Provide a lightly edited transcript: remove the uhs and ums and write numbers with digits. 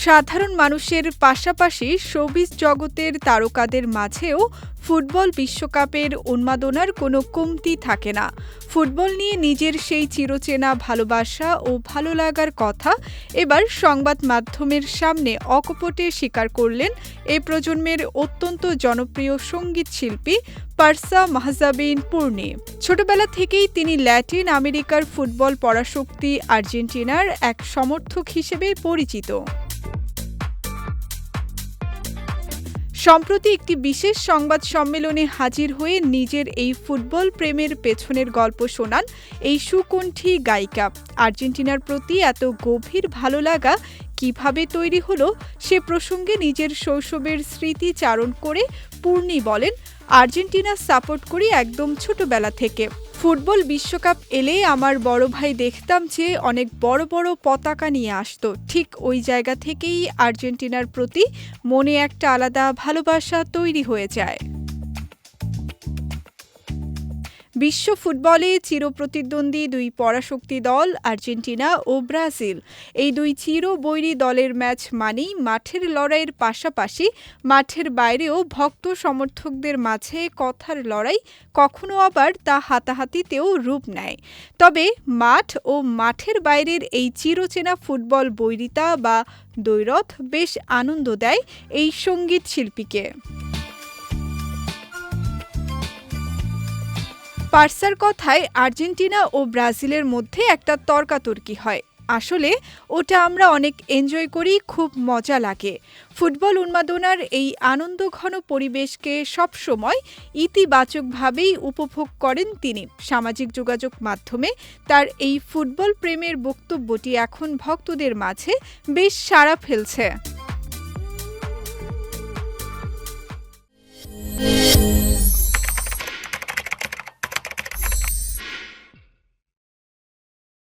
সাধারণ মানুষের পাশাপাশি শোবিজ জগতের তারকাদের মাঝেও ফুটবল বিশ্বকাপের উন্মাদনার কোনো কমতি থাকে না। ফুটবল নিয়ে নিজের সেই চিরচেনা ভালোবাসা ও ভালো লাগার কথা এবার সংবাদ মাধ্যমের সামনে অকপটে স্বীকার করলেন এ প্রজন্মের অত্যন্ত জনপ্রিয় সঙ্গীত শিল্পী পারসা মাহজাবিন পূর্ণি। ছোটবেলা থেকেই তিনি ল্যাটিন আমেরিকার ফুটবল পরাশক্তি আর্জেন্টিনার এক সমর্থক হিসেবে পরিচিত। সম্প্রতি একটি বিশেষ সংবাদ সম্মেলনে হাজির হয়ে নিজের এই ফুটবল প্রেমের পেছনের গল্প শোনান এই সুকণ্ঠী গায়িকা। আর্জেন্টিনার প্রতি এত গভীর ভালো লাগা কিভাবে তৈরি হলো সে প্রসঙ্গে নিজের শৈশবের স্মৃতি চারণ করে পূর্ণি বলেন, আর্জেন্টিনা সাপোর্ট করি একদম ছোটবেলা থেকে। ফুটবল বিশ্বকাপ এলে আমার বড় ভাই দেখতাম যে অনেক বড় বড় পতাকা নিয়ে আসতো। ঠিক ওই জায়গা থেকেই আর্জেন্টিনার প্রতি মনে একটা আলাদা ভালোবাসা তৈরি হয়ে যায়। বিশ্ব ফুটবলে চিরপ্রতিদ্বন্দ্বী দুই পরাশক্তি দল আর্জেন্টিনা ও ব্রাজিল। এই দুই চিরবৈরী দলের ম্যাচ মানেই মাঠের লড়াইয়ের পাশাপাশি মাঠের বাইরেও ভক্ত সমর্থকদের মাঝে কথার লড়াই, কখনো আবার তা হাতাহাতিতেও রূপ নেয়। তবে মাঠ ও মাঠের বাইরের এই চিরচেনা ফুটবল বৈরিতা বা দ্বৈরথ বেশ আনন্দ দেয় এই সঙ্গীত শিল্পীকে। পারসার কথায় আর্জেন্টিনা ও ব্রাজিলের মধ্যে একটা তর্কাতর্কি হয়। আসলে ওটা আমরা অনেক এনজয় করি, খুব মজা লাগে। ফুটবল উন্মাদনার এই আনন্দঘন পরিবেশকে সবসময় ইতিবাচকভাবেই উপভোগ করেন তিনি। সামাজিক যোগাযোগ মাধ্যমে তার এই ফুটবল প্রেমের বক্তব্যটি এখন ভক্তদের মাঝে বেশ সাড়া ফেলছে।